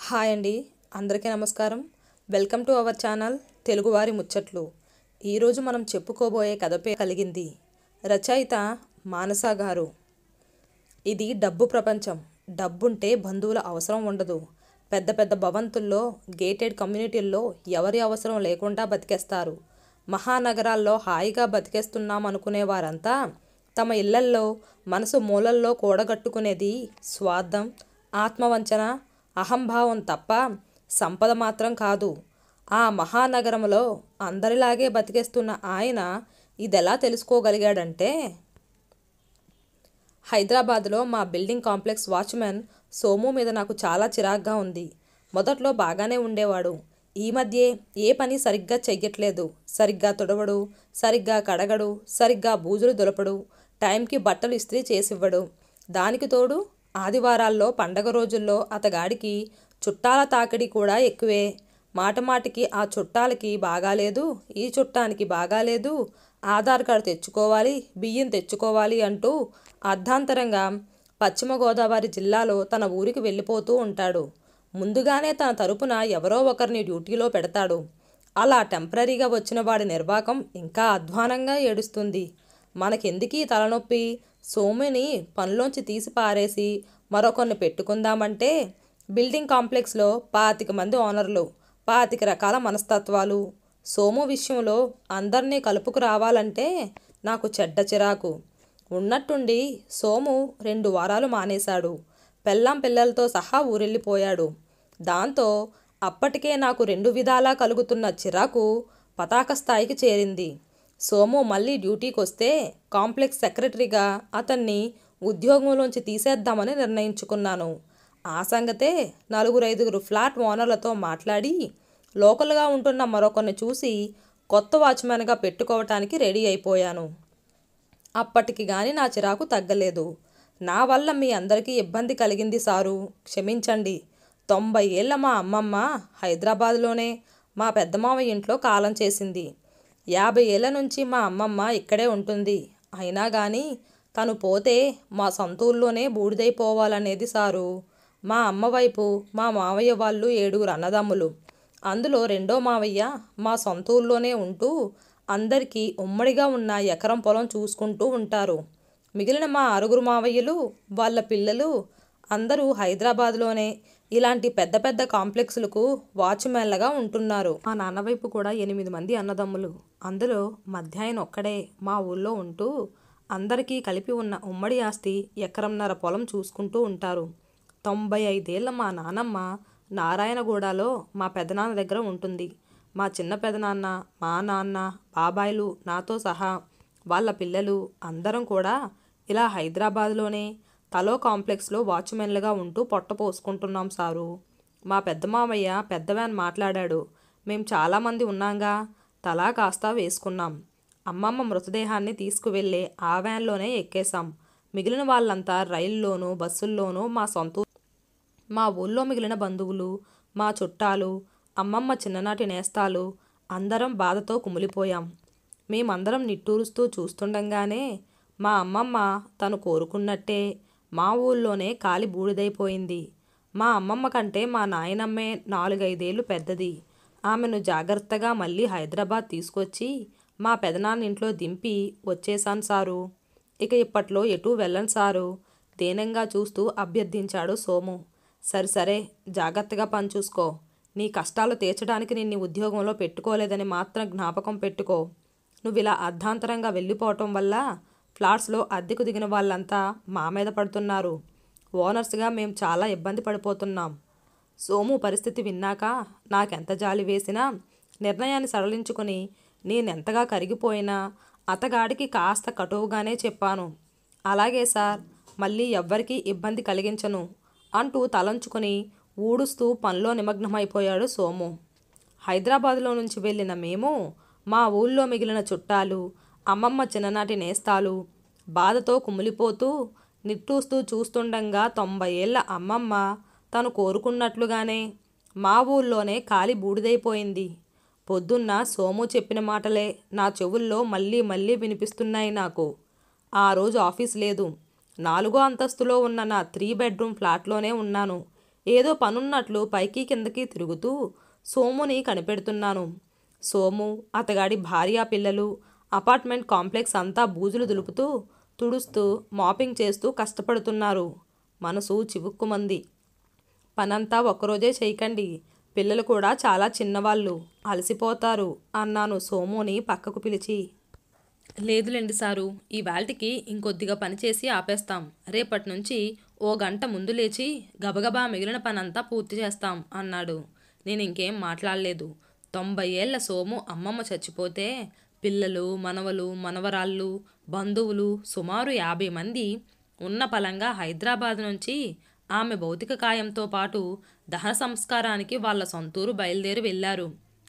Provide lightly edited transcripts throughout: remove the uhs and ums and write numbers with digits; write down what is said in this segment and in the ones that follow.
Hi అండి, అందరికీ నమస్కారం. వెల్కమ్ టు అవర్ ఛానల్ తెలుగువారి ముచ్చట్లు. ఈరోజు మనం చెప్పుకోబోయే కథపే కలిగింది. రచయిత మానస గారు. ఇది డబ్బు ప్రపంచం. డబ్బుంటే బంధువుల అవసరం ఉండదు. పెద్ద పెద్ద భవంతుల్లో, గేటెడ్ కమ్యూనిటీల్లో ఎవరి అవసరం లేకుండా బతికేస్తారు. మహానగరాల్లో హాయిగా బతికేస్తున్నాం అనుకునే వారంతా తమ ఇళ్లల్లో మనసు మూలల్లో కూడగట్టుకునేది స్వార్థం, ఆత్మవంచన, అహంభావం తప్ప సంపద మాత్రం కాదు. ఆ మహానగరంలో అందరిలాగే బతికేస్తున్న ఆయన ఇదెలా తెలుసుకోగలిగాడంటే, హైదరాబాద్లో మా బిల్డింగ్ కాంప్లెక్స్ వాచ్మెన్ సోము మీద నాకు చాలా చిరాగ్గా ఉంది. మొదట్లో బాగానే ఉండేవాడు. ఈ మధ్యే ఏ పని సరిగ్గా చెయ్యట్లేదు. సరిగ్గా తుడవడు, సరిగ్గా కడగడు, సరిగ్గా బూజులు దులపడు, టైంకి బట్టలు ఇస్త్రీ చేసివ్వడు. దానికి తోడు ఆదివారాల్లో, పండగ రోజుల్లో అతగాడికి చుట్టాల తాకిడి కూడా ఎక్కువే. మాటమాటికి ఆ చుట్టాలకి బాగాలేదు, ఈ చుట్టానికి బాగాలేదు, ఆధార్ కార్డు తెచ్చుకోవాలి, బియ్యం తెచ్చుకోవాలి అంటూ అర్ధాంతరంగా పశ్చిమ గోదావరి జిల్లాలో తన ఊరికి వెళ్ళిపోతూ ఉంటాడు. ముందుగానే తన తరపున ఎవరో ఒకరిని డ్యూటీలో పెడతాడు. అలా టెంపరీగా వచ్చిన వాడి నిర్వాకం ఇంకా అధ్వానంగా ఏడుస్తుంది. మనకెందుకీ తలనొప్పి, సోముని పనిలోంచి తీసి పారేసి మరొకరిని పెట్టుకుందామంటే బిల్డింగ్ కాంప్లెక్స్లో 25 మంది ఓనర్లు, 25 రకాల మనస్తత్వాలు. సోము విషయంలో అందరినీ కలుపుకు రావాలంటే నాకు చెడ్డ చిరాకు. ఉన్నట్టుండి సోము 2 వారాలు మానేశాడు. పెళ్ళాం పిల్లలతో సహా ఊరెళ్ళిపోయాడు. దాంతో అప్పటికే నాకు 2 విధాలా కలుగుతున్న చిరాకు పతాక స్థాయికి చేరింది. సోము మళ్ళీ డ్యూటీకి వస్తే కాంప్లెక్స్ సెక్రటరీగా అతన్ని ఉద్యోగంలోంచి తీసేద్దామని నిర్ణయించుకున్నాను. ఆ సంగతే 4-5 ఫ్లాట్ ఓనర్లతో మాట్లాడి లోకల్గా ఉంటున్న మరొకరిని చూసి కొత్త వాచ్మెన్గా పెట్టుకోవటానికి రెడీ అయిపోయాను. అప్పటికి గాని నా చిరాకు తగ్గలేదు. నా వల్ల మీ అందరికీ ఇబ్బంది కలిగింది సారు, క్షమించండి. 90 ఏళ్ల మా అమ్మమ్మ హైదరాబాద్లోనే మా పెద్దమామ ఇంట్లో కాలం చేసింది. 50 ఏళ్ల నుంచి మా అమ్మమ్మ ఇక్కడే ఉంటుంది. అయినా కానీ తను పోతే మా సొంత ఊళ్ళోనే బూడిదైపోవాలనేది సారు. మా అమ్మ వైపు మా మావయ్య వాళ్ళు 7 అన్నదమ్ములు. అందులో రెండో మావయ్య మా సొంత ఊళ్ళోనే ఉంటూ అందరికీ ఉమ్మడిగా ఉన్న ఎకరం పొలం చూసుకుంటూ ఉంటారు. మిగిలిన మా 6 మావయ్యలు, వాళ్ళ పిల్లలు అందరూ హైదరాబాద్లోనే ఇలాంటి పెద్ద పెద్ద కాంప్లెక్స్లకు వాచ్మెన్లుగా ఉంటున్నారు. మా నాన్న వైపు కూడా 8 మంది అన్నదమ్ములు. అందులో మధ్యాయన ఒక్కడే మా ఊళ్ళో ఉంటూ అందరికీ కలిపి ఉన్న ఉమ్మడి ఆస్తి ఎకరంన్నర పొలం చూసుకుంటూ ఉంటారు. 95 ఏళ్ల మా నానమ్మ నారాయణగూడలో మా పెదనాన్న దగ్గర ఉంటుంది. మా చిన్న పెదనాన్న, మా నాన్న, బాబాయిలు, నాతో సహా వాళ్ళ పిల్లలు అందరం కూడా ఇలా హైదరాబాద్లోనే తలో కాంప్లెక్స్లో వాచ్మెన్లుగా ఉంటూ పొట్ట పోసుకుంటున్నాం సారు. మా పెద్ద మామయ్య పెద్ద వ్యాన్ మాట్లాడాడు. మేం చాలామంది ఉన్నాంగా, తలా కాస్త వేసుకున్నాం. అమ్మమ్మ మృతదేహాన్ని తీసుకువెళ్ళే ఆ వ్యాన్లోనే ఎక్కేశాం. మిగిలిన వాళ్ళంతా రైల్లోనూ, బస్సుల్లోనూ మా ఊళ్ళో మిగిలిన బంధువులు, మా చుట్టాలు, అమ్మమ్మ చిన్ననాటి నేస్తాలు అందరం బాధతో కుమిలిపోయాం. మేమందరం నిట్టూరుస్తూ చూస్తుండగానే మా అమ్మమ్మ తను కోరుకున్నట్టే మా ఊళ్ళోనే కాలి బూడిదైపోయింది. మా అమ్మమ్మ కంటే మా నాయనమ్మే 4-5 ఏళ్ళు పెద్దది. ఆమెను జాగ్రత్తగా మళ్ళీ హైదరాబాద్ తీసుకొచ్చి మా పెదనాన్న ఇంట్లో దింపి వచ్చేశాను సారు. ఇక ఇప్పట్లో ఎటూ వెళ్ళను సారు, దీనంగా చూస్తూ అభ్యర్థించాడు సోము. సరే జాగ్రత్తగా పని చూసుకో. నీ కష్టాలు తీర్చడానికి నిన్ను ఉద్యోగంలో పెట్టుకోలేదని మాత్రం జ్ఞాపకం పెట్టుకో. నువ్విలా అర్ధాంతరంగా వెళ్ళిపోవటం వల్ల ఫ్లాట్స్లో అద్దెకు దిగిన వాళ్ళంతా మా మీద పడుతున్నారు. ఓనర్స్గా మేము చాలా ఇబ్బంది పడిపోతున్నాం. సోము పరిస్థితి విన్నాక నాకెంత జాలి వేసినా నిర్ణయాన్ని సడలించుకొని నేనెంతగా కరిగిపోయినా అతగాడికి కాస్త కటువుగానే చెప్పాను. అలాగే సార్, మళ్ళీ ఎవ్వరికీ ఇబ్బంది కలిగించను అంటూ తలంచుకొని ఊడుస్తూ పనిలో నిమగ్నమైపోయాడు సోము. హైదరాబాద్లో నుంచి వెళ్ళిన మేము మా ఊళ్ళో మిగిలిన చుట్టాలు, అమ్మమ్మ చిన్ననాటి నేస్తాలు బాధతో కుమిలిపోతూ నిట్టూస్తూ చూస్తుండగా 90 ఏళ్ల అమ్మమ్మ తను కోరుకున్నట్లుగానే మా ఊళ్ళోనే కాలి బూడిదైపోయింది. పొద్దున్న సోము చెప్పిన మాటలే నా చెవుల్లో మళ్ళీ మళ్ళీ వినిపిస్తున్నాయి నాకు. ఆ రోజు ఆఫీస్ లేదు. 4వ అంతస్తులో ఉన్న నా 3 బెడ్రూమ్ ఫ్లాట్లోనే ఉన్నాను. ఏదో పనున్నట్లు పైకి కిందకి తిరుగుతూ సోముని కనిపెడుతున్నాను. సోము, అతగాడి భార్య పిల్లలు అపార్ట్మెంట్ కాంప్లెక్స్ అంతా బూజులు దులుపుతూ, తుడుస్తూ, మాపింగ్ చేస్తూ కష్టపడుతున్నారు. మనసు చివుక్కుమంది. పనంతా ఒక్కరోజే చేయకండి, పిల్లలు కూడా చాలా చిన్నవాళ్ళు, అలసిపోతారు అన్నాను సోముని పక్కకు పిలిచి. లేదులేండి సారు, ఇవాల్టికి ఇంకొద్దిగా పనిచేసి ఆపేస్తాం. రేపటి నుంచి ఓ గంట ముందు లేచి గబగబా మిగిలిన పనంతా పూర్తి చేస్తాం అన్నాడు. నేను ఇంకేం మాట్లాడలేదు. 90 ఏళ్ల సోము అమ్మమ్మ చచ్చిపోతే పిల్లలు, మనవలు, మనవరాళ్ళు, బంధువులు సుమారు 50 మంది ఉన్న పలంగా హైదరాబాద్ నుంచి ఆమె భౌతిక కాయంతో పాటు దహన సంస్కారానికి వాళ్ళ సొంతూరు బయలుదేరి వెళ్లారు.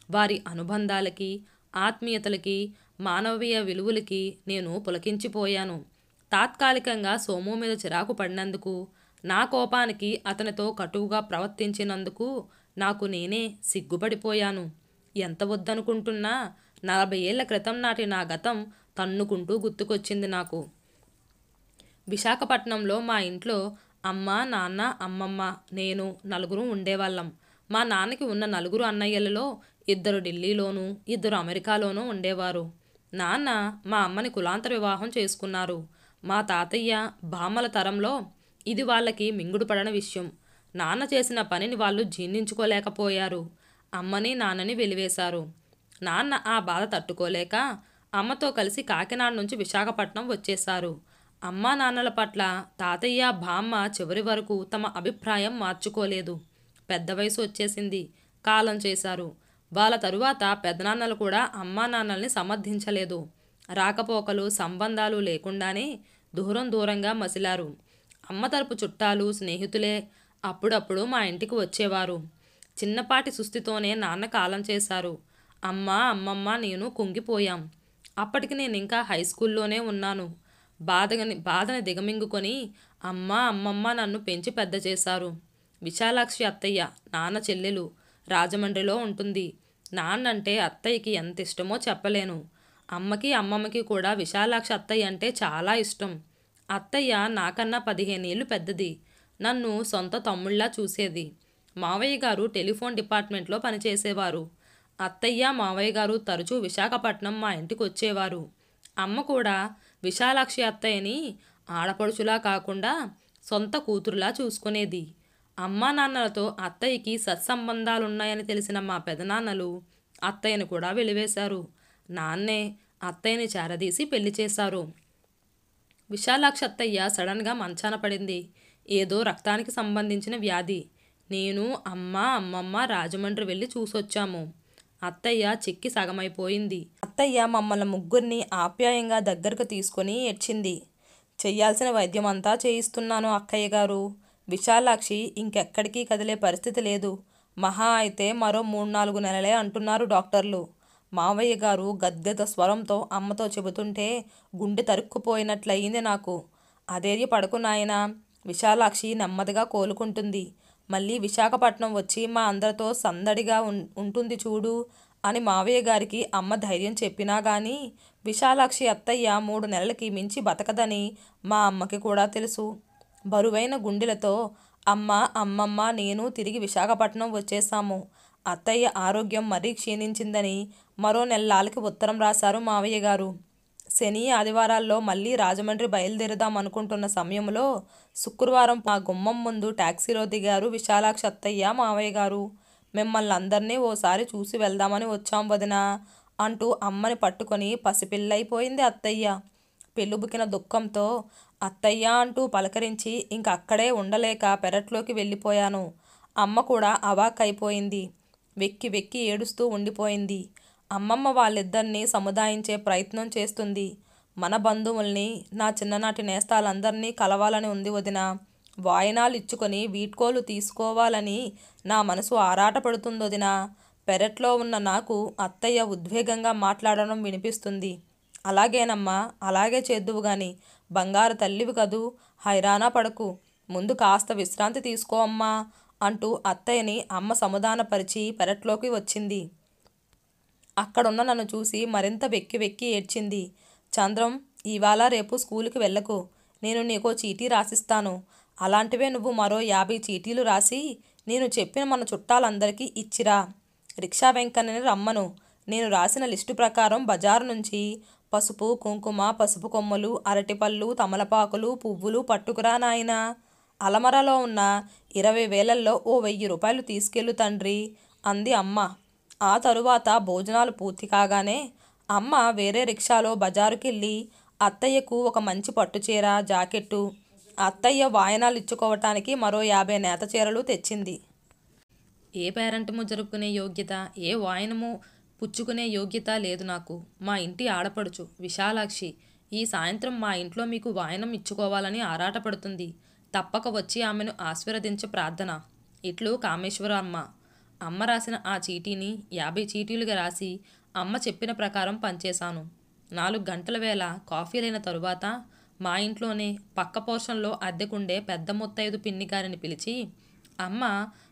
వారి అనుబంధాలకి, ఆత్మీయతలకి, మానవీయ విలువలకి నేను పులకించిపోయాను. తాత్కాలికంగా సోము మీద చిరాకు పడినందుకు, నా కోపానికి అతనితో కటువుగా ప్రవర్తించినందుకు నాకు నేనే సిగ్గుపడిపోయాను. ఎంత వద్దనుకుంటున్నా 40 ఏళ్ల క్రితం నాటి నా గతం తన్నుకుంటూ గుర్తుకొచ్చింది నాకు. విశాఖపట్నంలో మా ఇంట్లో అమ్మ, నాన్న, అమ్మమ్మ, నేను నలుగురు ఉండేవాళ్ళం. మా నాన్నకి ఉన్న 4 అన్నయ్యలలో 2 ఢిల్లీలోనూ 2 అమెరికాలోనూ ఉండేవారు. నాన్న మా అమ్మని కులాంతర వివాహం చేసుకున్నారు. మా తాతయ్య, బామ్మల తరంలో ఇది వాళ్ళకి మింగుడు పడని విషయం. నాన్న చేసిన పనిని వాళ్ళు జీర్ణించుకోలేకపోయారు. అమ్మని, నాన్నని వెలివేశారు. నాన్న ఆ బాధ తట్టుకోలేక అమ్మతో కలిసి కాకినాడ నుంచి విశాఖపట్నం వచ్చేశారు. అమ్మా నాన్నల పట్ల తాతయ్య, బామ్మ చివరి వరకు తమ అభిప్రాయం మార్చుకోలేదు. పెద్ద వయసు వచ్చేసింది, కాలం చేశారు. వాళ్ళ తరువాత పెదనాన్నలు కూడా అమ్మా నాన్నల్ని సమర్థించలేదు. రాకపోకలు, సంబంధాలు లేకుండానే దూరంగా మసిలారు. అమ్మ తరపు చుట్టాలు, స్నేహితులే అప్పుడప్పుడు మా ఇంటికి వచ్చేవారు. చిన్నపాటి సుస్థితోనే నాన్న కాలం చేశారు. అమ్మ, అమ్మమ్మ, నేను కుంగిపోయాం. అప్పటికి నేను ఇంకా హై స్కూల్లోనే ఉన్నాను. బాధని దిగమింగుకొని అమ్మ, అమ్మమ్మ నన్ను పెంచి పెద్ద చేశారు. విశాలాక్షి అత్తయ్య, నాన్న చెల్లెలు, రాజమండ్రిలో ఉంటుంది. నాన్నంటే అత్తయ్యకి ఎంత ఇష్టమో చెప్పలేను. అమ్మకి, అమ్మమ్మకి కూడా విశాలాక్షి అత్తయ్య అంటే చాలా ఇష్టం. అత్తయ్య నాకన్నా 15 ఏళ్ళు పెద్దది. నన్ను సొంత తమ్ముళ్లా చూసేది. మావయ్య గారు టెలిఫోన్ డిపార్ట్మెంట్లో పనిచేసేవారు. అత్తయ్య, మావయ్య గారు తరచూ విశాఖపట్నం మా ఇంటికి వచ్చేవారు. అమ్మ కూడా విశాలాక్షి అత్తయ్యని ఆడపడుచులా కాకుండా సొంత కూతురులా చూసుకునేది. అమ్మా నాన్నలతో అత్తయ్యకి సత్సంబంధాలున్నాయని తెలిసిన మా పెదనాన్నలు అత్తయ్యని కూడా వెలివేశారు. నాన్నే అత్తయ్యని చేరదీసి పెళ్లి చేశారు. విశాలాక్షి అత్తయ్య సడన్గా మంచాన పడింది. ఏదో రక్తానికి సంబంధించిన వ్యాధి. నేను, అమ్మ, అమ్మమ్మ రాజమండ్రి వెళ్ళి చూసొచ్చాము. అత్తయ్య చిక్కి సగమైపోయింది. అత్తయ్య మమ్మల్ని ముగ్గురిని ఆప్యాయంగా దగ్గరకు తీసుకొని ఏడ్చింది. చెయ్యాల్సిన వైద్యం అంతా చేయిస్తున్నాను అక్కయ్య గారు. విశాలాక్షి ఇంకెక్కడికి కదిలే పరిస్థితి లేదు. మహా అయితే మరో 3-4 నెలలే అంటున్నారు డాక్టర్లు. మావయ్య గారు గద్గద స్వరంతో అమ్మతో చెబుతుంటే గుండె తరుక్కుపోయినట్లయింది నాకు. అధైర్య పడకు నాయనా, విశాలాక్షి నెమ్మదిగా కోలుకుంటుంది. మళ్ళీ విశాఖపట్నం వచ్చి మా అందరితో సందడిగా ఉంటుంది చూడు అని మావయ్య గారికి అమ్మ ధైర్యం చెప్పినా గానీ విశాలాక్షి అత్తయ్య 3 నెలలకి మించి బతకదని మా అమ్మకి కూడా తెలుసు. బరువైన గుండెలతో అమ్మ, అమ్మమ్మ, నేను తిరిగి విశాఖపట్నం వచ్చేసాము. అత్తయ్య ఆరోగ్యం మరీ క్షీణించిందని మరో నెల్లాళ్ళకి ఉత్తరం రాశారు మావయ్య గారు. శని, ఆదివారాల్లో మళ్ళీ రాజమండ్రి బయలుదేరుదాం అనుకుంటున్న సమయంలో శుక్రవారం మా గుమ్మం ముందు టాక్సీలో దిగారు విశాలాక్షి అత్తయ్య, మావయ్య గారు. మిమ్మల్ని అందరినీ ఓసారి చూసి వెళ్దామని వచ్చాం వదినా అంటూ అమ్మని పట్టుకొని పసిపిల్లైపోయింది అత్తయ్య. పెళ్ళుబుకిన దుఃఖంతో అత్తయ్య అంటూ పలకరించి ఇంక అక్కడే ఉండలేక పెరట్లోకి వెళ్ళిపోయాను. అమ్మ కూడా అవాక్కైపోయింది. వెక్కి వెక్కి ఏడుస్తూ ఉండిపోయింది. అమ్మమ్మ వాళ్ళిద్దరినీ సముదాయించే ప్రయత్నం చేస్తుంది. మన బంధువుల్ని, నా చిన్ననాటి నేస్తాలందరినీ కలవాలని ఉంది వదిన. వాయినాలు ఇచ్చుకొని వీడ్కోలు తీసుకోవాలని నా మనసు ఆరాటపడుతుందొదినా. పెరట్లో ఉన్న నాకు అత్తయ్య ఉద్వేగంగా మాట్లాడడం వినిపిస్తుంది. అలాగేనమ్మా, అలాగే చేద్దువు గాని. బంగారు తల్లివి కదూ, హైరానా పడకు. ముందు కాస్త విశ్రాంతి తీసుకో అమ్మా అంటూ అత్తయ్యని అమ్మ సమాధానపరిచి పెరట్లోకి వచ్చింది. అక్కడున్న నన్ను చూసి మరింత వెక్కి వెక్కి ఏడ్చింది. చంద్రం, ఇవాళ రేపు స్కూలుకి వెళ్ళకు. నేను నీకో చీటీ రాసిస్తాను. అలాంటివే నువ్వు మరో 50 చీటీలు రాసి నేను చెప్పిన మన చుట్టాలందరికీ ఇచ్చిరా. రిక్షా వెంకన్నని రమ్మను. నేను రాసిన లిస్టు ప్రకారం బజారు నుంచి పసుపు, కుంకుమ, పసుపు కొమ్మలు, అరటిపళ్ళు, తమలపాకులు, పువ్వులు పట్టుకురా నాయనా. అలమరలో ఉన్న 20,000ల్లో ఓ 1000 రూపాయలు తీసుకెళ్ళు తండ్రి అంది అమ్మ. ఆ తరువాత భోజనాలు పూర్తి కాగానే అమ్మ వేరే రిక్షాలో బజారుకెళ్ళి అత్తయ్యకు ఒక మంచి పట్టుచీర, జాకెట్టు, అత్తయ్య వాయనాలు ఇచ్చుకోవటానికి మరో 50 నేత చీరలు తెచ్చింది. ఏ పేరంటము జరుపుకునే యోగ్యత, ఏ వాయనము పుచ్చుకునే యోగ్యత లేదు నాకు. మా ఇంటి ఆడపడుచు విశాలాక్షి ఈ సాయంత్రం మా ఇంట్లో మీకు వాయనం ఇచ్చుకోవాలని ఆరాటపడుతుంది. తప్పక వచ్చి ఆమెను ఆశీర్వదించే ప్రార్థన. ఇట్లు కామేశ్వరమ్మ. అమ్మ రాసిన ఆ చీటీని 50 చీటీలుగా రాసి అమ్మ చెప్పిన ప్రకారం పనిచేశాను. 4 గంటల వేళ కాఫీలైన తరువాత మా ఇంట్లోనే పక్క పోర్షన్లో అద్దెకుండే పెద్ద ముత్తైదు పిన్ని గారిని పిలిచి అమ్మ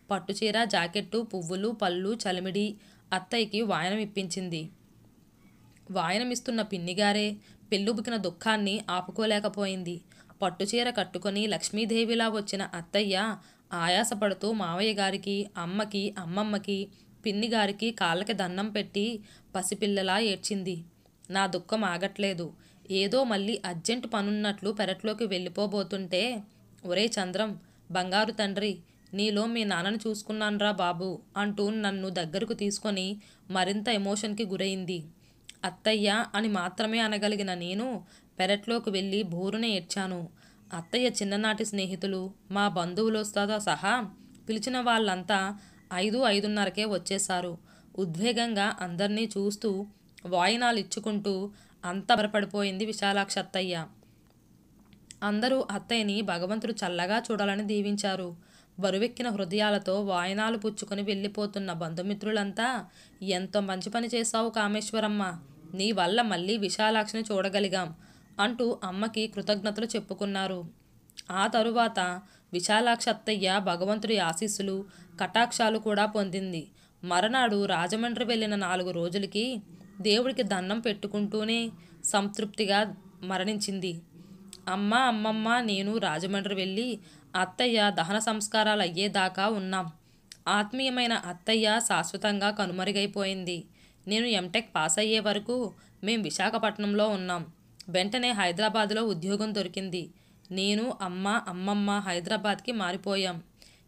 పట్టుచీర, జాకెట్టు, పువ్వులు, పళ్ళు, చలిమిడి అత్తయ్యకి వాయనం ఇప్పించింది. వాయనమిస్తున్న పిన్నిగారే పెళ్ళుబుకిన దుఃఖాన్ని ఆపుకోలేకపోయింది. పట్టుచీర కట్టుకొని లక్ష్మీదేవిలా వచ్చిన అత్తయ్య ఆయాసపడుతూ మావయ్య గారికి, అమ్మకి, అమ్మమ్మకి, పిన్నిగారికి కాళ్ళకి దండం పెట్టి పసిపిల్లలా ఏడ్చింది. నా దుఃఖం ఆగట్లేదు. ఏదో మళ్ళీ అర్జెంటు పనున్నట్లు పెరట్లోకి వెళ్ళిపోబోతుంటే, ఒరే చంద్రం, బంగారు తండ్రి, నీలో మీ నాన్నని చూసుకున్నాన్రా బాబు అంటూ నన్ను దగ్గరకు తీసుకొని మరింత ఎమోషన్కి గురైంది. అత్తయ్య అని మాత్రమే అనగలిగిన నేను పెరట్లోకి వెళ్ళి బోరున ఏడ్చాను. అత్తయ్య చిన్ననాటి స్నేహితులు, మా బంధువులతో సహా పిలిచిన వాళ్ళంతా 5-5:30కే వచ్చేశారు. ఉద్వేగంగా అందరినీ చూస్తూ వాయినాలు ఇచ్చుకుంటూ అంత బరపడిపోయింది విశాలాక్షి అత్తయ్య. అందరూ అత్తయ్యని భగవంతుడు చల్లగా చూడాలని దీవించారు. బరువెక్కిన హృదయాలతో వాయనాలు పుచ్చుకొని వెళ్ళిపోతున్న బంధుమిత్రులంతా ఎంతో మంచి పని చేశావు కామేశ్వరమ్మ, నీ వల్ల మళ్ళీ విశాలాక్షిని చూడగలిగాం అంటూ అమ్మకి కృతజ్ఞతలు చెప్పుకున్నారు. ఆ తరువాత విశాలాక్షి అత్తయ్య భగవంతుడి ఆశీస్సులు, కటాక్షాలు కూడా పొందింది. మరనాడు రాజమండ్రి వెళ్ళిన 4 రోజులకి దేవుడికి దండం పెట్టుకుంటూనే సంతృప్తిగా మరణించింది. అమ్మమ్మ నేను రాజమండ్రి వెళ్ళి అత్తయ్య దహన సంస్కారాలు అయ్యేదాకా ఉన్నాం. ఆత్మీయమైన అత్తయ్య శాశ్వతంగా కనుమరుగైపోయింది. నేను ఎంటెక్ పాస్ అయ్యే వరకు మేం విశాఖపట్నంలో ఉన్నాం. వెంటనే హైదరాబాద్లో ఉద్యోగం దొరికింది. నేను, అమ్మమ్మ హైదరాబాద్కి మారిపోయాం.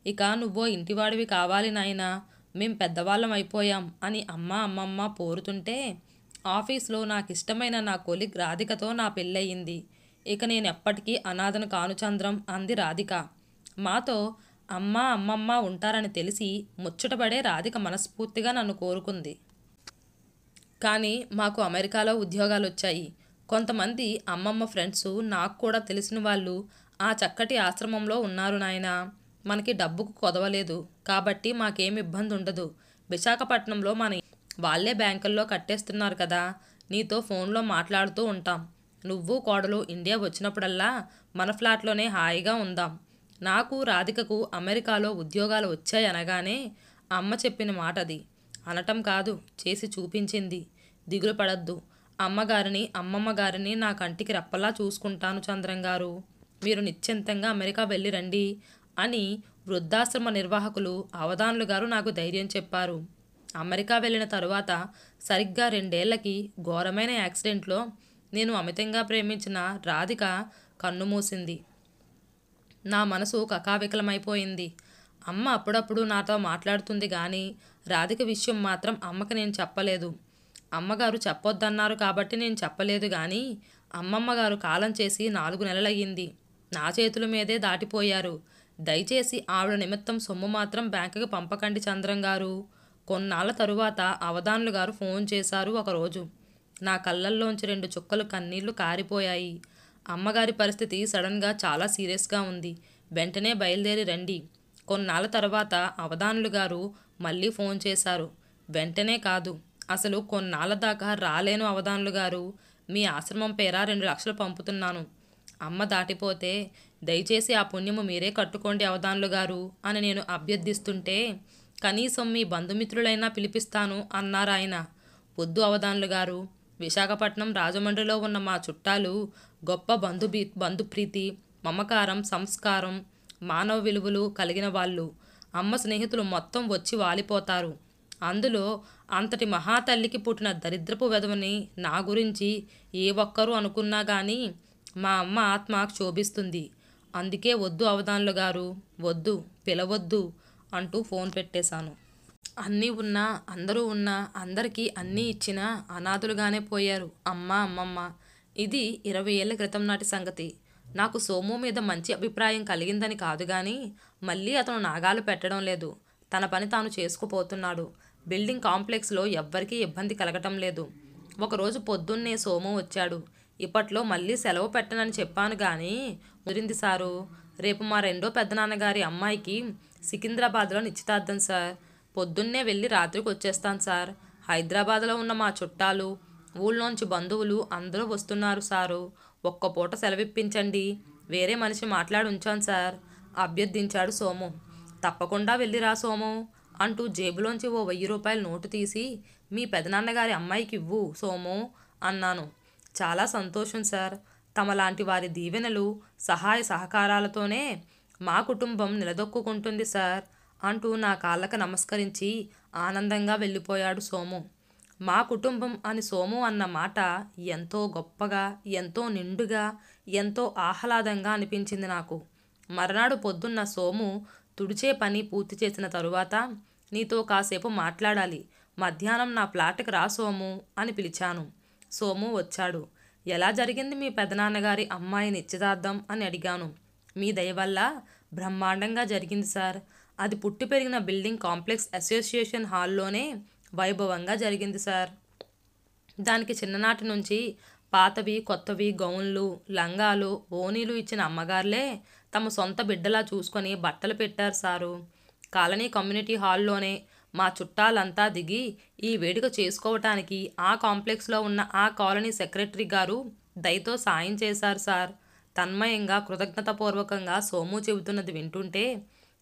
ఇక నువ్వో ఇంటివాడివి కావాలి నాయనా, మేం పెద్దవాళ్ళం అయిపోయాం అని అమ్మమ్మ పోరుతుంటే ఆఫీస్లో నాకిష్టమైన నా కొలీగ్ రాధికతో నా పెళ్ళయింది. ఇక నేనెప్పటికీ అనాథను కాను చంద్రం అంది రాధిక. మాతో అమ్మమ్మ ఉంటారని తెలిసి ముచ్చటపడే రాధిక మనస్ఫూర్తిగా నన్ను కోరుకుంది. కానీ మాకు అమెరికాలో ఉద్యోగాలు వచ్చాయి. కొంతమంది అమ్మమ్మ ఫ్రెండ్స్, నాకు కూడా తెలిసిన వాళ్ళు ఆ చక్కటి ఆశ్రమంలో ఉన్నారు నాయనా. మనకి డబ్బుకు కొదవలేదు కాబట్టి మాకేం ఇబ్బంది ఉండదు. విశాఖపట్నంలో మన వాళ్ళే బ్యాంకుల్లో కట్టేస్తున్నారు కదా, నీతో ఫోన్లో మాట్లాడుతూ ఉంటాం. నువ్వు కోడలు ఇండియా వచ్చినప్పుడల్లా మన ఫ్లాట్లోనే హాయిగా ఉందాం. నాకు రాధికకు అమెరికాలో ఉద్యోగాలు వచ్చాయనగానే అమ్మ చెప్పిన మాట అది. అనటం కాదు, చేసి చూపించింది. దిగులు పడద్దు, అమ్మమ్మ గారిని నా కంటికి రెప్పలా చూసుకుంటాను చంద్రం గారు. మీరు నిశ్చింతంగా అమెరికా వెళ్ళి రండి అని వృద్ధాశ్రమ నిర్వాహకులు అవధానులు గారు నాకు ధైర్యం చెప్పారు. అమెరికా వెళ్ళిన తరువాత సరిగ్గా 2 ఏళ్లకి ఘోరమైన యాక్సిడెంట్లో నేను అమితంగా ప్రేమించిన రాధిక కన్నుమూసింది. నా మనసు కకావికలమైపోయింది. అమ్మ అప్పుడప్పుడు నాతో మాట్లాడుతుంది కానీ రాధిక విషయం మాత్రం అమ్మకి నేను చెప్పలేదు. అమ్మగారు చెప్పొద్దన్నారు కాబట్టి నేను చెప్పలేదు కానీ అమ్మమ్మగారు కాలం చేసి 4 నెలలయ్యింది. నా చేతుల మీదే దాటిపోయారు. దయచేసి ఆవిడ నిమిత్తం సొమ్ము మాత్రం బ్యాంకుకి పంపకండి చంద్రం గారు. కొన్నాళ్ల తరువాత అవధానులు గారు ఫోన్ చేశారు ఒకరోజు. నా కళ్ళల్లోంచి 2 చుక్కలు కన్నీళ్లు కారిపోయాయి. అమ్మగారి పరిస్థితి సడన్గా చాలా సీరియస్గా ఉంది. వెంటనే బయలుదేరి రండి. కొన్నాళ్ల తర్వాత అవధానులు గారు మళ్ళీ ఫోన్ చేశారు. వెంటనే కాదు, అసలు కొన్నాళ్ల దాకా రాలేను అవధానులు గారు. మీ ఆశ్రమం పేర 2 లక్షలు పంపుతున్నాను. అమ్మ దాటిపోతే దయచేసి ఆ పుణ్యము మీరే కట్టుకోండి అవధానులు గారు అని నేను అభ్యర్థిస్తుంటే, కనీసం మీ బంధుమిత్రులైనా పిలిపిస్తాను అన్నారాయన. వద్దు అవధానులు గారు, విశాఖపట్నం, రాజమండ్రిలో ఉన్న మా చుట్టాలు గొప్ప బంధుప్రీతి, మమకారం, సంస్కారం మానవ విలువలు కలిగిన వాళ్ళు. అమ్మ స్నేహితులు మొత్తం వచ్చి వాలిపోతారు. అందులో అంతటి మహాతల్లికి పుట్టిన దరిద్రపు వెధవని నా గురించి ఏ ఒక్కరూ అనుకున్నా కానీ మా అమ్మ ఆత్మ క్షోభిస్తుంది. అందుకే వద్దు అవధాన్లు గారు, వద్దు, పిలవద్దు అంటూ ఫోన్ పెట్టేశాను. అన్నీ ఉన్నా, అందరూ ఉన్నా, అందరికీ అన్నీ ఇచ్చినా అనాథులుగానే పోయారు అమ్మ, అమ్మమ్మ. ఇది 20 ఏళ్ల క్రితం నాటి సంగతి. నాకు సోము మీద మంచి అభిప్రాయం కలిగిందని కాదు కానీ మళ్ళీ అతను నాగాలు పెట్టడం లేదు. తన పని తాను చేసుకుపోతున్నాడు. బిల్డింగ్ కాంప్లెక్స్లో ఎవ్వరికీ ఇబ్బంది కలగటం లేదు. ఒకరోజు పొద్దున్నే సోము వచ్చాడు. ఇప్పట్లో మళ్ళీ సెలవు పెట్టనని చెప్పాను కానీ కుదిరింది సారు. రేపు మా రెండో పెద్దనాన్నగారి అమ్మాయికి సికింద్రాబాద్లో నిశ్చితార్థం సార్. పొద్దున్నే వెళ్ళి రాత్రికి వచ్చేస్తాను సార్. హైదరాబాద్లో ఉన్న మా చుట్టాలు, ఊళ్ళోంచి బంధువులు అందరూ వస్తున్నారు సారు. ఒక్క పూట సెలవిప్పించండి. వేరే మనిషి మాట్లాడి ఉంచాను సార్ అభ్యర్థించాడు సోము. తప్పకుండా వెళ్ళిరా సోము అంటూ జేబులోంచి ఓ 1000 రూపాయల నోటు తీసి మీ పెదనాన్నగారి అమ్మాయికి ఇవ్వు సోము అన్నాను. చాలా సంతోషం సార్. తమలాంటి వారి దీవెనలు, సహాయ సహకారాలతోనే మా కుటుంబం నిలదొక్కుంటుంది సార్ అంటూ నా కాళ్ళకు నమస్కరించి ఆనందంగా వెళ్ళిపోయాడు సోము. మా కుటుంబం అని సోము అన్న మాట ఎంతో గొప్పగా, ఎంతో నిండుగా, ఎంతో ఆహ్లాదంగా అనిపించింది నాకు. మర్నాడు పొద్దున్న సోము తుడిచే పని పూర్తి చేసిన తరువాత నీతో కాసేపు మాట్లాడాలి, మధ్యాహ్నం నా ఫ్లాట్కి రా సోము అని పిలిచాను. సోము వచ్చాడు. ఎలా జరిగింది మీ పెదనాన్నగారి అమ్మాయి నిశ్చితార్థం అని అడిగాను. మీ దయ వల్ల బ్రహ్మాండంగా జరిగింది సార్. అది పుట్టి పెరిగిన బిల్డింగ్ కాంప్లెక్స్ అసోసియేషన్ హాల్లోనే వైభవంగా జరిగింది సార్. దానికి చిన్ననాటి నుంచి పాతవి కొత్తవి గౌన్లు, లంగాలు, ఓనీలు ఇచ్చిన అమ్మగారులే తమ సొంత బిడ్డలా చూసుకొని బట్టలు పెట్టారు సారు. కాలనీ కమ్యూనిటీ హాల్లోనే మా చుట్టాలంతా దిగి ఈ వేడుక చేసుకోవటానికి ఆ కాంప్లెక్స్లో ఉన్న ఆ కాలనీ సెక్రటరీ గారు దయతో సాయం చేశారు సార్. తన్మయంగా కృతజ్ఞతాపూర్వకంగా సోము చెబుతున్నది వింటుంటే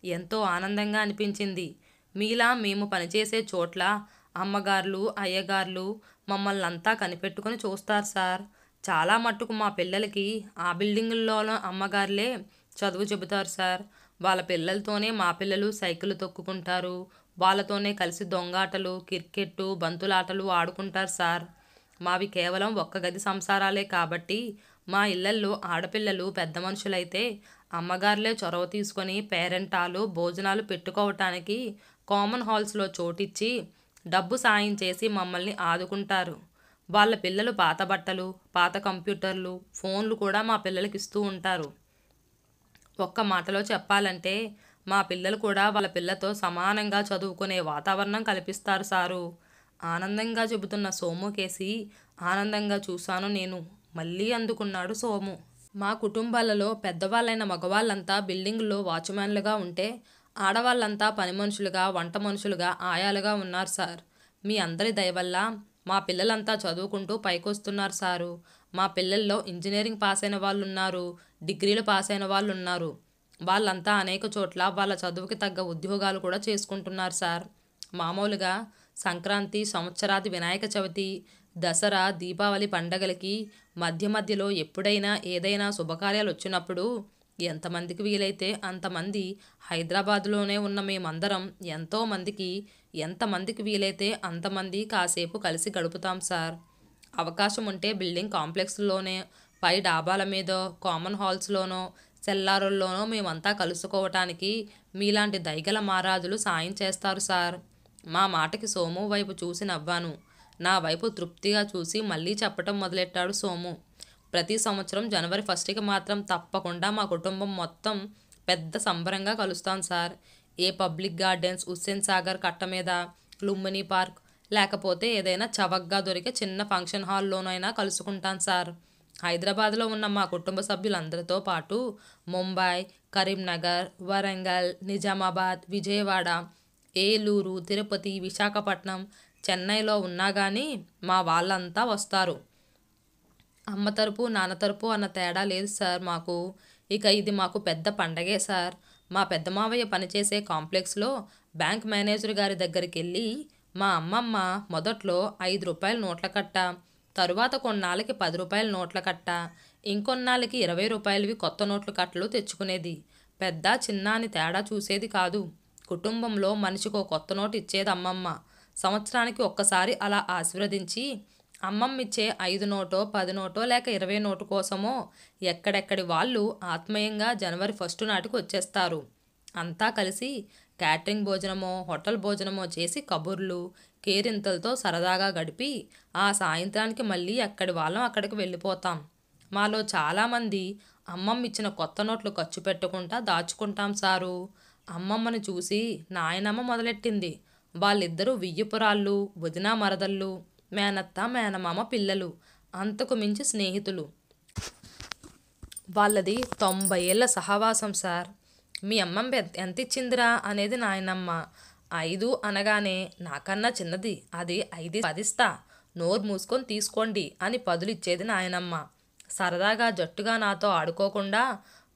ఎంతో ఆనందంగా అనిపించింది. మీలా మేము పనిచేసే చోట్ల అమ్మగారులు, అయ్యగారులు మమ్మల్ని అంతా కనిపెట్టుకుని చూస్తారు సార్. చాలా మట్టుకు మా పిల్లలకి ఆ బిల్డింగుల్లోనూ అమ్మగారులే చదువు చెబుతారు సార్. వాళ్ళ పిల్లలతోనే మా పిల్లలు సైకిల్ తొక్కుకుంటారు. వాళ్ళతోనే కలిసి దొంగాటలు, క్రికెట్టు, బంతులాటలు ఆడుకుంటారు సార్. మావి కేవలం ఒక్క గది సంసారాలే కాబట్టి మా ఇళ్లల్లో ఆడపిల్లలు పెద్ద మనుషులైతే అమ్మగారులే చొరవ తీసుకొని పేరెంటాలు, భోజనాలు పెట్టుకోవటానికి కామన్ హాల్స్లో చోటిచ్చి డబ్బు సాయం చేసి మమ్మల్ని ఆదుకుంటారు. వాళ్ళ పిల్లలు పాత బట్టలు, పాత కంప్యూటర్లు, ఫోన్లు కూడా మా పిల్లలకి ఇస్తూ ఉంటారు. ఒక్క మాటలో చెప్పాలంటే మా పిల్లలు కూడా వాళ్ళ పిల్లతో సమానంగా చదువుకునే వాతావరణం కల్పిస్తారు సారు. ఆనందంగా చెబుతున్న సోము కేసి ఆనందంగా చూశాను నేను. మళ్ళీ అందుకున్నాడు సోము. మా కుటుంబాలలో పెద్దవాళ్ళైన మగవాళ్ళంతా బిల్డింగుల్లో వాచ్మ్యాన్లుగా ఉంటే ఆడవాళ్ళంతా పని మనుషులుగా, వంట మనుషులుగా, ఆయాలుగా ఉన్నారు సార్. మీ అందరి దయవల్ల మా పిల్లలంతా చదువుకుంటూ పైకొస్తున్నారు సారు. మా పిల్లల్లో ఇంజనీరింగ్ పాస్ అయిన వాళ్ళు ఉన్నారు, డిగ్రీలు పాస్ అయిన వాళ్ళు ఉన్నారు. వాళ్ళంతా అనేక చోట్ల వాళ్ళ చదువుకి తగ్గ ఉద్యోగాలు కూడా చేసుకుంటున్నారు సార్. మామూలుగా సంక్రాంతి, సంవత్సరాది వినాయక చవితి, దసరా, దీపావళి పండగలకి మధ్య మధ్యలో ఎప్పుడైనా ఏదైనా శుభకార్యాలు వచ్చినప్పుడు ఎంతమందికి వీలైతే అంతమంది హైదరాబాద్లోనే ఉన్న మేమందరం ఎంతమందికి వీలైతే అంతమంది కాసేపు కలిసి గడుపుతాం సార్. అవకాశం ఉంటే బిల్డింగ్ కాంప్లెక్స్లోనే, పై డాబాల మీదో, కామన్ హాల్స్లోనో, సెల్లారుల్లోనో మేమంతా కలుసుకోవటానికి మీలాంటి దయగల మహారాజులు సాయం చేస్తారు సార్. మా మాటకి సోము వైపు చూసి నవ్వాను. నా వైపు తృప్తిగా చూసి మళ్ళీ చెప్పటం మొదలెట్టాడు సోము. ప్రతి సంవత్సరం జనవరి 1కి మాత్రం తప్పకుండా మా కుటుంబం మొత్తం పెద్ద సంబరంగా కలుస్తాం సార్. ఏ పబ్లిక్ గార్డెన్స్, హుస్సేన్ సాగర్ కట్ట మీద, లుంబిని పార్క్, లేకపోతే ఏదైనా చవకగా దొరికే చిన్న ఫంక్షన్ హాల్లోనైనా కలుసుకుంటాం సార్. హైదరాబాద్లో ఉన్న మా కుటుంబ సభ్యులందరితో పాటు ముంబై, కరీంనగర్, వరంగల్, నిజామాబాద్, విజయవాడ, ఏలూరు, తిరుపతి, విశాఖపట్నం, చెన్నైలో ఉన్నా కానీ మా వాళ్ళంతా వస్తారు. అమ్మ తరపు, నాన్న తరపు అన్న తేడా లేదు సార్ మాకు. ఇక ఇది మాకు పెద్ద పండగే సార్. మా పెద్ద మావయ్య పనిచేసే కాంప్లెక్స్లో బ్యాంక్ మేనేజర్ గారి దగ్గరికి వెళ్ళి మా అమ్మమ్మ మొదట్లో 5 రూపాయల నోట్ల కట్ట, తరువాత కొన్నాళ్ళకి 10 రూపాయల నోట్ల కట్ట, ఇంకొన్నాళ్ళకి 20 రూపాయలవి కొత్త నోట్ల కట్టలు తెచ్చుకునేది. పెద్ద చిన్న అని తేడా చూసేది కాదు. కుటుంబంలో మనిషికో కొత్త నోటు ఇచ్చేది అమ్మమ్మ. సంవత్సరానికి ఒక్కసారి అలా ఆశీర్వదించి అమ్మమ్మ ఇచ్చే 5 నోటో 10 నోటో లేక 20 నోటు కోసమో ఎక్కడెక్కడి వాళ్ళు ఆత్మీయంగా జనవరి 1 నాటికి వచ్చేస్తారు. అంతా కలిసి క్యాటరింగ్ భోజనమో హోటల్ భోజనమో చేసి కబుర్లు కేరింతలతో సరదాగా గడిపి ఆ సాయంత్రానికి మళ్ళీ ఎక్కడి వాళ్ళం అక్కడికి వెళ్ళిపోతాం. మాలో చాలామంది అమ్మమ్మ ఇచ్చిన కొత్త నోట్లు ఖర్చు పెట్టకుండా దాచుకుంటాం సారు. అమ్మమ్మని చూసి నాయనమ్మ మొదలెట్టింది. వాళ్ళిద్దరూ వియ్యపురాళ్ళు, వదిన మరదళ్ళు, మేనత్త మేనమామ పిల్లలు, అంతకు మించి స్నేహితులు. వాళ్ళది 90 ఏళ్ల సహవాసం సార్. మీ అమ్మమ్మ ఎంత ఇచ్చిందిరా అనేది నాయనమ్మ. 5 అనగానే నాకన్నా చిన్నది, అది 5 10 నోరు మూసుకొని తీసుకోండి అని 10 ఇచ్చేది నాయనమ్మ. సరదాగా జట్టుగా నాతో ఆడుకోకుండా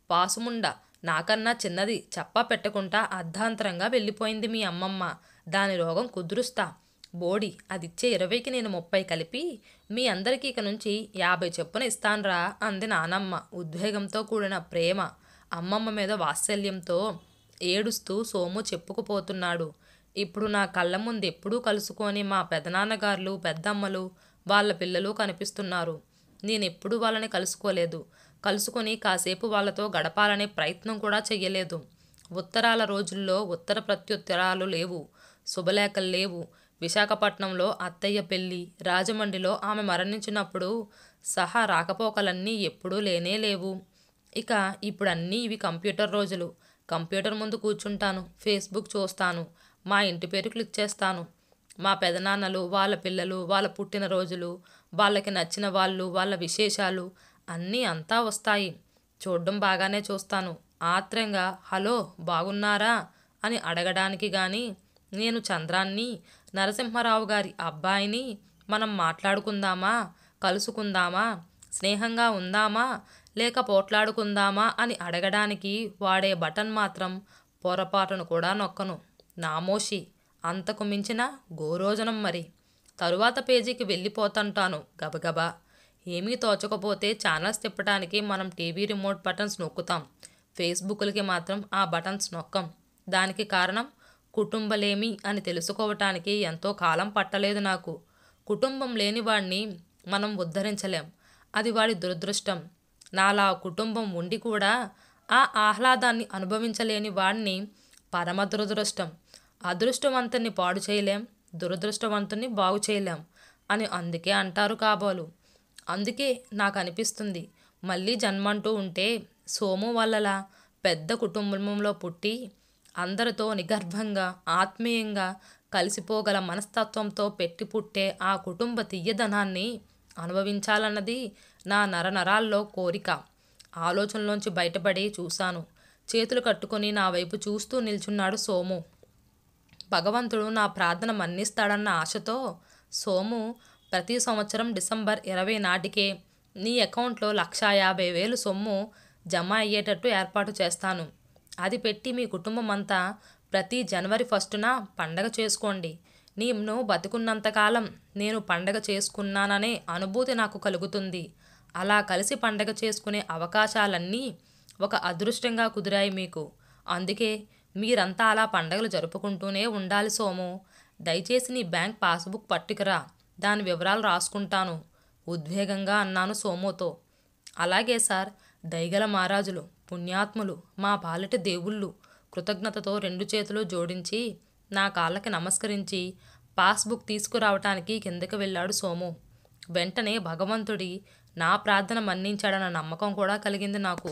పాసుముండ నాకన్నా చిన్నది చెప్పా పెట్టకుండా అర్ధాంతరంగా వెళ్ళిపోయింది మీ అమ్మమ్మ. దాని రోగం కుదురుస్తా బోడి అదిచ్చే 20కి నేను 30 కలిపి మీ అందరికీ ఇక నుంచి 50 చొప్పున ఇస్తాన్రా అంది నానమ్మ ఉద్వేగంతో కూడిన ప్రేమ అమ్మమ్మ మీద వాత్సల్యంతో. ఏడుస్తూ సోము చెప్పుకుపోతున్నాడు. ఇప్పుడు నా కళ్ళ ముందు ఎప్పుడూ కలుసుకొని మా పెదనాన్నగారులు పెద్దమ్మలు వాళ్ళ పిల్లలు కనిపిస్తున్నారు. నేనెప్పుడూ వాళ్ళని కలుసుకోలేదు. కలుసుకొని కాసేపు వాళ్ళతో గడపాలనే ప్రయత్నం కూడా చెయ్యలేదు. ఉత్తరాల రోజుల్లో ఉత్తర ప్రత్యుత్తరాలు లేవు, శుభలేఖలు లేవు. విశాఖపట్నంలో అత్తయ్య పెళ్ళి, రాజమండ్రిలో ఆమె మరణించినప్పుడు సహా రాకపోకలన్నీ ఎప్పుడూ లేనే లేవు. ఇక ఇప్పుడన్నీ ఇవి కంప్యూటర్ రోజులు. కంప్యూటర్ ముందు కూర్చుంటాను, ఫేస్బుక్ చూస్తాను, మా ఇంటి పేరు క్లిక్ చేస్తాను. మా పెదనాన్నలు వాళ్ళ పిల్లలు వాళ్ళ పుట్టినరోజులు, వాళ్ళకి నచ్చిన వాళ్ళు వాళ్ళ విశేషాలు అన్నీ అంతా వస్తాయి. చూడడం బాగానే చూస్తాను. ఆత్రంగా హలో బాగున్నారా అని అడగడానికి కానీ, నేను చంద్రాన్ని నరసింహారావు గారి అబ్బాయిని మనం మాట్లాడుకుందామా కలుసుకుందామా స్నేహంగా ఉందామా లేక పోట్లాడుకుందామా అని అడగడానికి వాడే బటన్ మాత్రం పొరపాటును కూడా నొక్కను. నామోషి, అంతకు మించిన గోరోజనం మరి. తరువాత పేజీకి వెళ్ళిపోతుంటాను గబగబా. ఏమీ తోచకపోతే ఛానల్స్ తిప్పడానికి మనం టీవీ రిమోట్ బటన్స్ నొక్కుతాం. ఫేస్బుక్లకి మాత్రం ఆ బటన్స్ నొక్కం. దానికి కారణం కుటుంబలేమి అని తెలుసుకోవటానికి ఎంతో కాలం పట్టలేదు నాకు. కుటుంబం లేని వాడిని మనం ఉద్ధరించలేం. అది వాడి దురదృష్టం. నాలా కుటుంబం ఉండి కూడా ఆ ఆహ్లాదాన్ని అనుభవించలేని వాడిని పరమ దురదృష్టం. అదృష్టవంతుని పాడు చేయలేం, దురదృష్టవంతుని బాగు చేయలేం అని అందుకే అంటారు కాబోలు. అందుకే నాకు అనిపిస్తుంది, మళ్ళీ జన్మంటూ ఉంటే సోము వాళ్ళలా పెద్ద కుటుంబంలో పుట్టి అందరితో నిగర్భంగా ఆత్మీయంగా కలిసిపోగల మనస్తత్వంతో పెట్టి పుట్టే ఆ కుటుంబ తీయదనాన్ని అనుభవించాలన్నది నా నరనరాల్లో కోరిక. ఆలోచనలోంచి బయటపడి చూశాను. చేతులు కట్టుకొని నా వైపు చూస్తూ నిల్చున్నాడు సోము. భగవంతుడు నా ప్రార్థన మన్నిస్తాడన్న ఆశతో, సోము, ప్రతి సంవత్సరం డిసెంబర్ 20 నాటికే నీ అకౌంట్లో 1,50,000 సొమ్ము జమ అయ్యేటట్టు ఏర్పాటు చేస్తాను. అది పెట్టి మీ కుటుంబం అంతా ప్రతి జనవరి 1న పండగ చేసుకోండి. నేను బతుకున్నంతకాలం నేను పండగ చేసుకున్నాననే అనుభూతి నాకు కలుగుతుంది. అలా కలిసి పండగ చేసుకునే అవకాశాలన్నీ ఒక అదృష్టంగా కుదిరాయి మీకు. అందుకే మీరంతా అలా పండగలు జరుపుకుంటూనే ఉండాలి సోము. దయచేసి నీ బ్యాంక్ పాస్బుక్ పట్టుకురా, దాని వివరాలు రాసుకుంటాను ఉద్వేగంగా అన్నాను సోముతో. అలాగే సార్, దయగల మహారాజులు, పుణ్యాత్ములు, మా పాలిటి దేవుళ్ళు కృతజ్ఞతతో 2 చేతులు జోడించి నా కాళ్ళకి నమస్కరించి పాస్బుక్ తీసుకురావటానికి కిందకి వెళ్ళాడు సోము. వెంటనే భగవంతుడి నా ప్రార్థన మన్నించాడన్న నమ్మకం కూడా కలిగింది నాకు.